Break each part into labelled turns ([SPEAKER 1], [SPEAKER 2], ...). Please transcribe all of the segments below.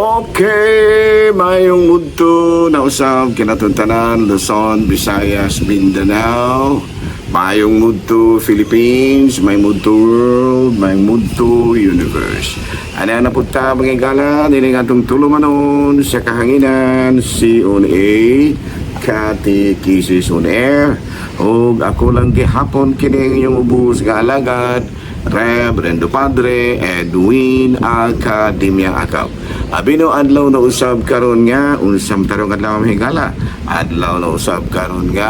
[SPEAKER 1] Okay, mayong mudto na usab kinatuntanan Luzon, Visayas, Mindanao. Mayong mudto Philippines, may mudto world, may mudto universe. Ana na punta mga gala nini atong tulumanon sa kahanginan si on A Katekisis on Air. O ako lang gihapon kining inyong ubos nga alagad Reverendo Padre Edwin Academia Akaw. Abino adlaw na usab karon nga unsam tarong adlaw mahigala. Adlaw na usab karon nga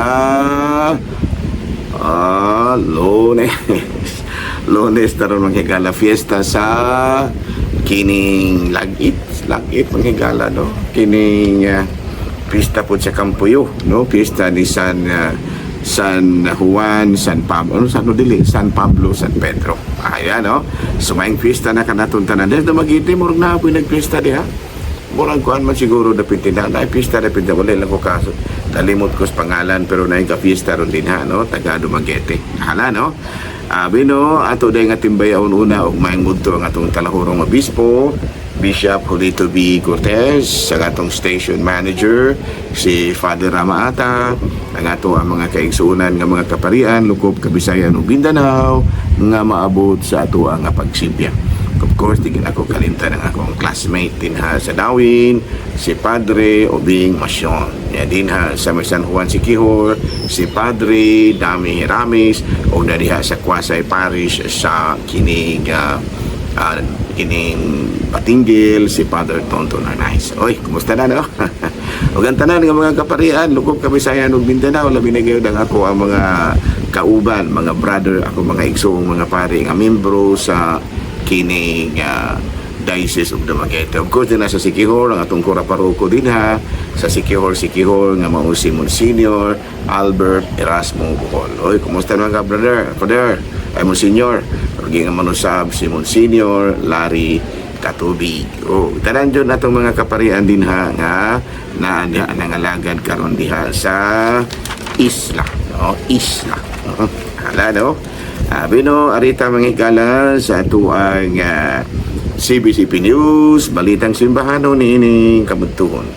[SPEAKER 1] Lunes. Lunes tarong mahigala fiesta sa kining lagit mahigala no. Kining pista po sa Kampuyo no, pista ni San Juan, San Pablo, San Pablo, San Pedro. Ayan, no? Sumayang pista na kanatuntanan. Dahil na mag-iti, murag na po nagpista diha. Murag kuhan man siguro na pintindahan. Ay, pista na pintindahan. Wala lang ko kaso. Nalimot ko sa pangalan, pero na yung ka-pista ron din ha, no? Taga Dumaguete. Hala, no? Bino, ato dahil nga timbayaon una, o mayang mudto ang atong talahurong obispo, Bishop Julito B. Cortez, sa atong station manager, si Father Rama Ata, ang ato ang mga kaigsuunan ng mga kaparian, Lukop, Kabisayan o Mindanao, nga maabot sa ato ang pagsimpya. Of course, tigin ako kalimta ng akong classmate din ha sa Dawin, si Padre Obing Masyon. Din ha sa San Juan Siquijor, si Padre Dami Hiramis, o na diha sa Quasay Parish sa kining Patinggil, si Father Tonton Arnaiz. Oy, kumusta na no? Ug ang tanan nga mga kaparian, Lukop, Kabisayan ug Mindanao, labi na gyud ako ang mga kauban, mga brother, ako mga igsoong mga pari nga membro sa kining Diocese of Dumaguete. Of course, din sa Siquijor, ang atong kura paroko din ha, sa Siquijor nga mao si Monsignor Albert Erasmo Bucol. Oy, kumusta na mga brother? Ay Monsignor, paging nga manusab si Monsignor Larry Katubig. Tanan dyan natong mga kaparian din ha, nga nangalagad karon diha sa isla. No? Isla. Hala, no? Bino, arita mga ikala sa ito ang CBCP News, Balitang Simbahanon ni ining kamuntuhon.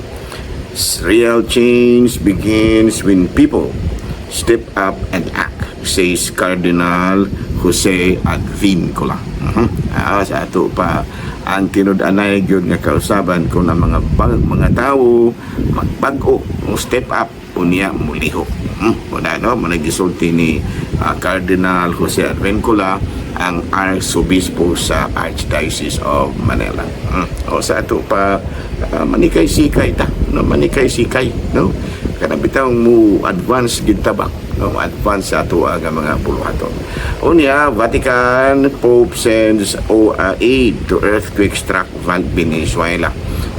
[SPEAKER 1] Real change begins when people step up and act, says Cardinal Jose Advincula. Sa ato pa ang tinud-anay gyud nga kausaban kung ang mga tao magbago o step up unya muliho. Wala no, managisulti ni Cardinal Jose Advincula, ang Arsobispo sa Archdiocese of Manila. O sa ato pa manikay-sikay ta, no, manikay-sikay, no. Kana bitaw mo advance gid tabak, no, advance sa ato ang mga puluhaton. Unya, Vatican, Pope sends aid to earthquake-struck Venezuela.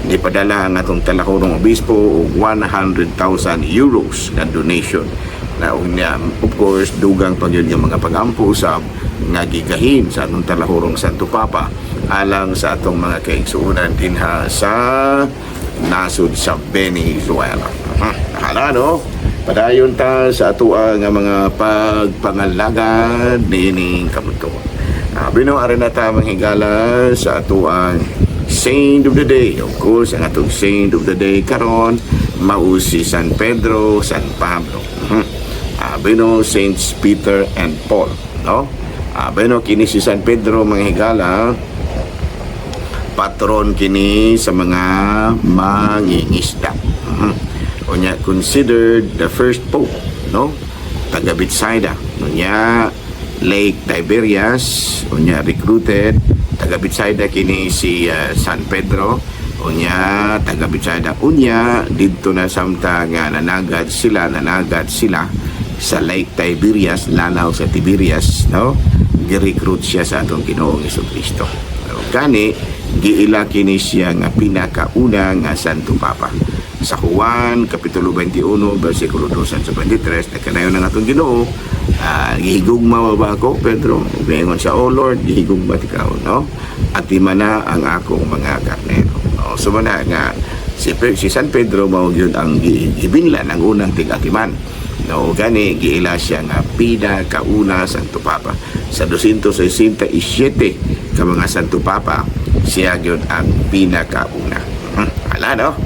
[SPEAKER 1] Ipadala ang atong talahurong obispo og 100,000 euros na donation. Na unya, of course, dugang pa yun yung mga pag-ampo sa nga gigahin sa atong talahurong Santo Papa alang sa atong mga kaigsuunan din ha sa nasud sa Venezuela. Hala, no? Padayon ta sa ato ang mga pagpangalagad nining kamuntuhon. Bino arin na ta manghigala sa ato ang Saint of the Day. Of course, ang atong Saint of the Day karon mao si San Pedro, San Pablo. Bino Saints Peter and Paul, no? Bino kini si San Pedro manghigala, patron kini sa mga mangingisda. Unya considered the first pope, no? Taga Bethsaida. Unya Lake Tiberias, unya recruited taga Bethsaida kini si San Pedro. Unya taga Bethsaida. Unya didto na samtang nanagad sila sa Lake Tiberias, lanaw sa Tiberias, no? Gi-recruit siya sa atong Ginoong Jesucristo. Kani giila kini siya nga pinakauna nga Santo Papa. Sa Juan kapitulo 21 bersikulo 2 sa 23 nakanayon ng atong Ginoo, gihigugma ba ako Pedro? Umingon siya, "Oh Lord, gihigugma ikaw, no? At imana ang akong mga karnero." So man nga si San Pedro mao gyud ang gibinlan ang unang tig-atiman. No, gani giila siya nga pinakauna Santo Papa. Sa 267 ka mga Santo Papa, siya gyud ang pinakauna. Hala, no?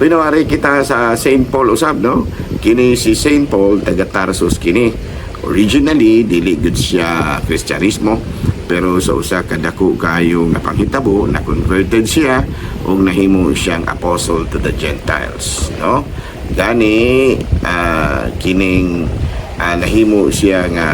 [SPEAKER 1] Binawari kita sa St. Paul usab, no? Kini si St. Paul taga Tarsus kini. Originally dili gud siya Kristyanismo, pero sa usa ka dako kayo nga panghitabo na converted siya ug nahimo siyang apostle to the Gentiles, no? Gani kining nahimo siya nga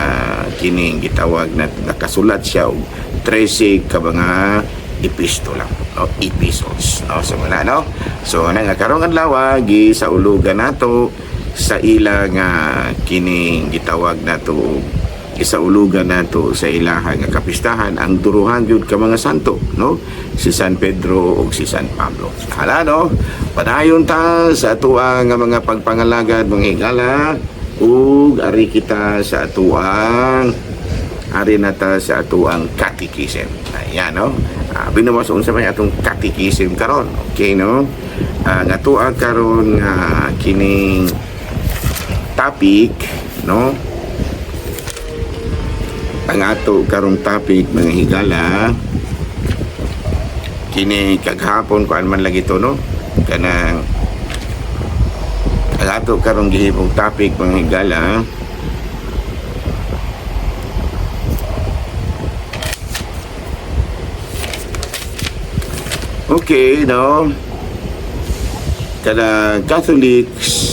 [SPEAKER 1] kining gitawag na nakasulat siya og 13 ka mga epistola, no? Epistles, no? So muna, no? So nga karong adlaw gi sa ulugan nato sa ila nga kining gitawag nato isaulugan nato sa ilaha nga kapistahan ang duruhan gyud ka mga santo, no? Si San Pedro ug si San Pablo. Hala, no? Padayon ta sa atuang nga mga pagpangalagad mga higala ug ari kita sa atuang ari nata sa atuang catechism. Ayan, no? Binuwas unsa may atong catechism karon. Okay, no? Ang atuang karon nga kining topic, no? Ang ato karong topic mga higala kini kaghapon kuan man lagi to, no? Kanang ang ato karong gihipong topic mga higala okay, no? Kada Catholics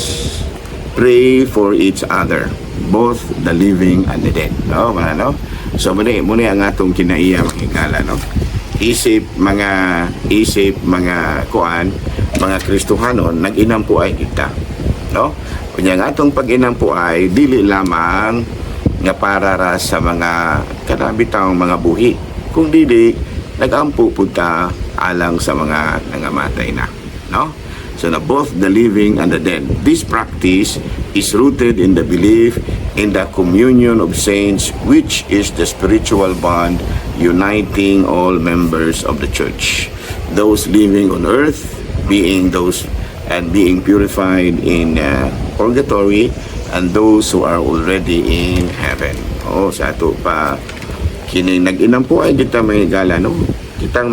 [SPEAKER 1] pray for each other, both the living and the dead, no? No? So muna ang atong kinaiya mga higala, no? Isip mga kuan, mga Kristohanon nag-inampo ay kita, no? Kunya nga atong pag-inampo ay dili lamang nga para ra sa mga kanabitang mga buhi, kung dili nag-ampo pud ta alang sa mga nangamatay na, no? So na both the living and the dead. This practice is rooted in the belief in the communion of saints, which is the spiritual bond uniting all members of the church. Those living on earth being purified in purgatory, and those who are already in heaven. Sa ato pa kini nag-inampo ay kita mga higala, no? Kitang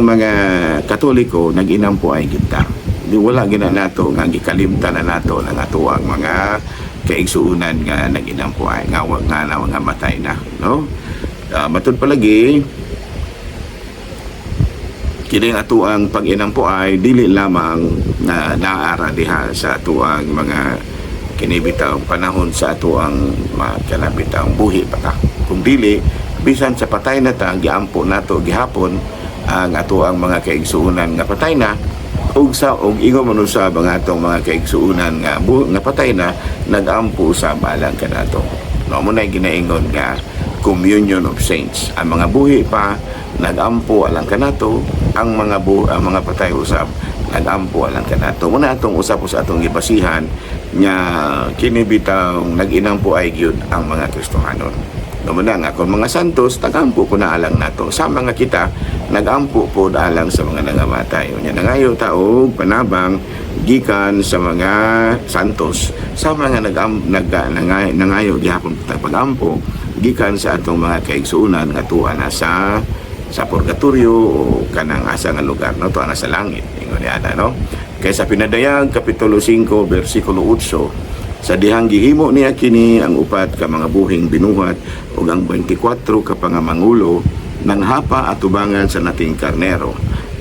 [SPEAKER 1] mga Katoliko nag-inampo ay kita. Di wala gina nato nga gikalimtan na nato ng atuang mga kaigsuunan nga nag-inampo ay ngawag nga na mga matay na, no? Matud palagi kini atuang pag-inampo ay dili lamang na naara diha sa atuang mga kinibitang panahon sa atuang kanabitang buhi pa ta. Kung dili bisan sa patay na ta giampo nato gihapon ang atuang mga kaigsuunan nga patay na ug ingon man sa mga atong mga kaigsuunan nga patay na nagampo sa balang kanato, no? Mo na ginaingon nga communion of saints. Ang mga buhi pa nagampo alang kanato, ang mga patay usab nagampo alang kanato. Muna atong usap sa atong gibasihan nga kini bitang nag-inampo ay gyud ang mga Kristohanon. Naman nga kung mga santos tagampo ko na alang nato, sa mga kita nagampo po alang sa mga nangamatay. Unya nangayo taog panabang gikan sa mga santos, sa mga nangayo gihapon pagampo gikan sa atong mga kaigsuunan nga tuwa na sa purgatorio o kanang asa nga lugar, no? Tuwa na sa langit, ingon niya, no? Kaysa Pinadayag kapitulo 5 bersikulo 8, sa dihang gihimo niya kini ang upat ka mga buhing binuhat ug ang 24 ka pangamangulo nanghapa at tubangan sa nating karnero.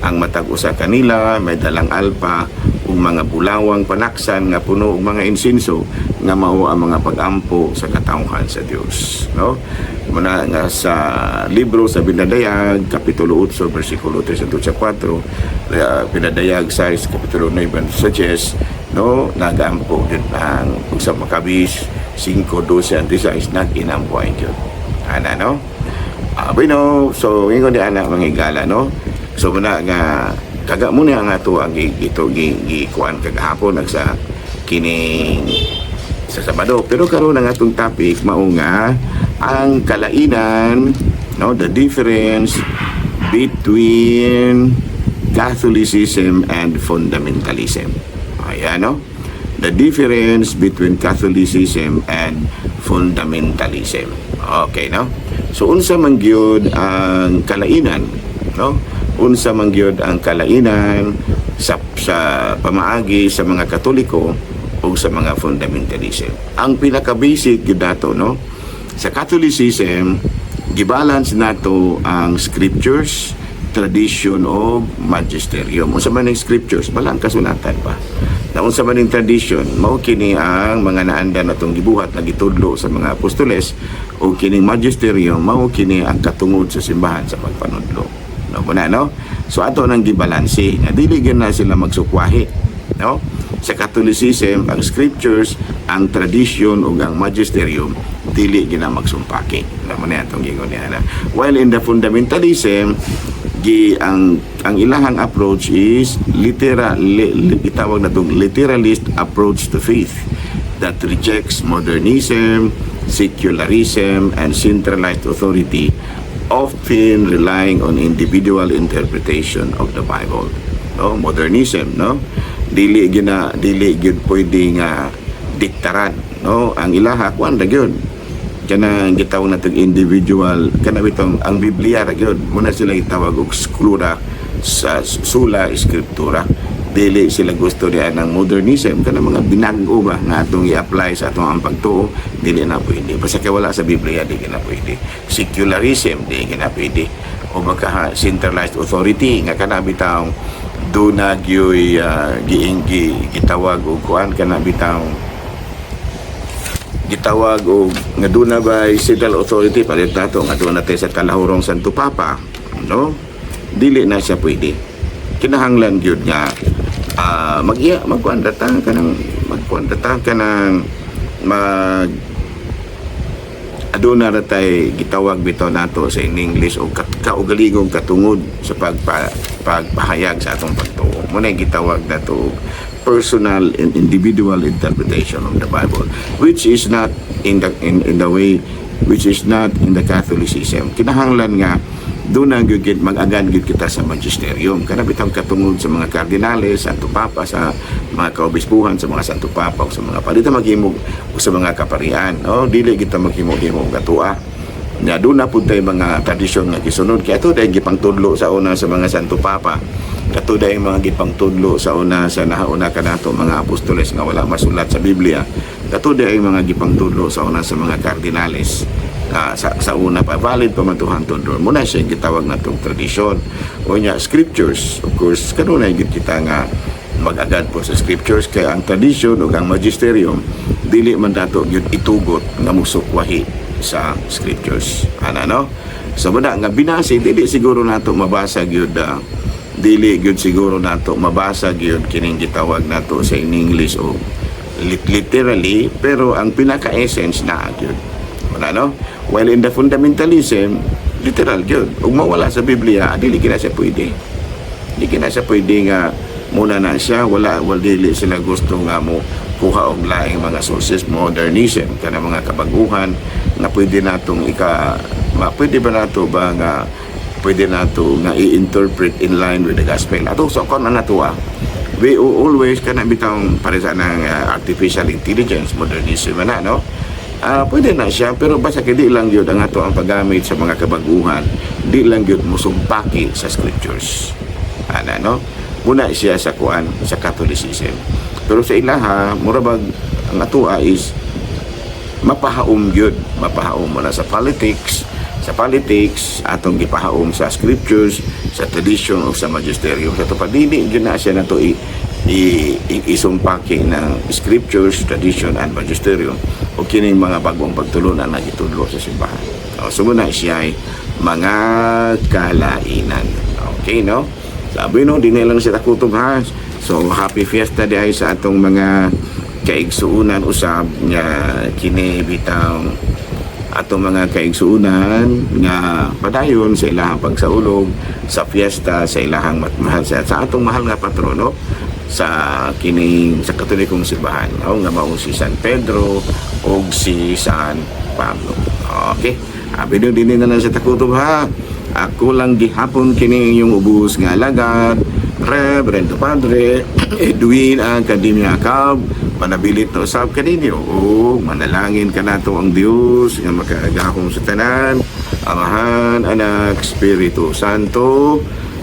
[SPEAKER 1] Ang matag usa kanila may dalang alpa ug mga bulawang panaksan nga puno og mga insinso nga mao ang mga pag-ampo sa katawhan sa Dios, no? Muna nga sa libro sa Pinadayag kapitulo 8 bersikulo 3 hangtod sa 4, Pinadayag 6 kapitulo 9 sa 10, no? Nagampo din ang sa Makabis 5:12 ang 16 nag-inampo ay Dios. Ana, no? Bueno, so ingon di anak mga higala, no? So muna nga kaga mo niya nga ito ang gikuan kagahapon sa kining sa Sabado, pero karon ang atong topic mao nga ang kalainan, no, the difference between Catholicism and fundamentalism. Ayan, no? The difference between Catholicism and fundamentalism. Okay, no? So unsa man gyud ang kalainan, no? unsa man gyud ang kalainan sa pamaagi sa mga Katoliko o sa mga fundamentalism. Ang pinaka-basic gyud nato, no, sa Catholicism, gibalance nato ang scriptures, tradition o magisterium. Unsa man ang scriptures, balang kasulatan pa. Na unsa man ang tradition, mao kini ang mga naandan natong gibuhat na gitudlo sa mga apostoles, o kining magisterium mao kini ang katungod sa simbahan sa pagpanudlo. No muna, no? So ato nang gibalanse nga dili gyud na sila magsukwahi, no? Sa Catholicism, ang scriptures, ang tradition ug ang magisterium dili gyud na magsumpaki. No muna atong gingon niya. While in the fundamentalism, ang ilahang approach is itawag na itong literalist approach to faith that rejects modernism, secularism, and centralized authority, often relying on individual interpretation of the Bible. No, modernism, no, dili gyud pwedeng diktaran, no, ang ilaha kuan ra gyud kanang gitawag natong individual kana bitong ang Biblia ra gyud muna sila gitawag og scriptura sa sola scriptura. Dili sila gusto niya ng modernism kana mga binago ba nga atong i-apply sa atong ang pagtuo, dili na pwede basta kay wala sa Biblia, dili na pwede. Secularism dili na pwede, o baka centralized authority nga kana bitaw do na gyoy gitawag og kuan kana bitaw gitawag og nga doon na ba central authority palit nato nga doon natin sa kalahurong Santo Papa, no, dili na siya pwede. Kinahanglan gyud nga magkuandata ka ng aduna ra tay gitawag bitaw nato sa English o kaugalingong katungod sa pagpahayag sa atong pagtuo. Muna gitawag nato personal and individual interpretation of the Bible, which is not in the way, which is not in the Catholicism. Kinahanglan nga doon ang mag-agan gyud kita sa magisterium kana bitang katungod sa mga kardinales, Santo Papa, sa mga kaobispuhan, sa mga Santo Papa, o sa mga palita maghimog o sa mga kaparian. No, dili kita maghimog-himog gatua nga doon na pud tay mga tradisyon nga gisunod kay ato dahil gipangtudlo sa una sa mga Santo Papa, kato dahil mga gipangtudlo sa una sa nahauna kanato mga apostoles nga wala masulat sa Biblia, kato dahil mga gipangtudlo sa una sa mga kardinales. Sa una pa valid pa man tuhang tudlo muna siya gitawag natong tradisyon o nya scriptures. Of course kanunay gid kita nga mag-agad po sa scriptures, kaya ang tradisyon o ang magisterium dili man dato gyud itugot nga musukwahi sa scriptures, no? So muna nga binasi dili siguro nato mabasa gyud dili gyud siguro nato mabasa gyud kining gitawag nato sa English o literally, pero ang pinaka-essence na gyud, no? While in the fundamentalism, literal gyud ug mawala sa Biblia, dili kina siya pwede. Dili kina siya pwede nga muna na siya wala dili sila gusto nga mo kuha og laing mga sources, modernism kana mga kabaguhan na pwede natong pwede ba nato ba nga pwede nato nga i-interpret in line with the gospel. Ato so kon nato we always kana bitang para sa nang artificial intelligence, modernism na, no? Pwede na siya, pero basta kay di lang yun ang ato ang paggamit sa mga kabaguhan, di lang yun musumpaki sa scriptures, no? Muna siya sa kuan sa Catholicism, pero sa ilaha murabag ang atua is mapahaom yun, mapahaom mo na sa politics atong gipahaom sa scriptures, sa tradition o sa magisterium. Sa tupadili yun na siya na to isumpaki ng scriptures, tradition, and magisterium o kining mga bagong pagtulunan na gitudlo sa simbahan. So muna siya ay mga kalainan. Okay, no? Sabi no, di na lang siya takutob, ha? So happy fiesta di ay sa atong mga kaigsuunan usab nga kini bitang atong mga kaigsuunan nga padayon sa ilahang pagsaulog sa fiesta sa ilahang mahal sa atong mahal nga patrono sa kining sa Katolikong simbahan, nga mao si San Pedro o si San Pablo. Okay, abino din na lang sa takutob, ha? Ako lang gihapon kini yung ubos nga alagad Reverendo Padre Edwin Academia Cab, manabilit na usab kaninyo o manalangin ka nato ang Dios nga makaagahom sa tanan, Amahan, Anak, Espiritu Santo,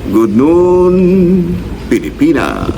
[SPEAKER 1] Good noon, Pilipinas.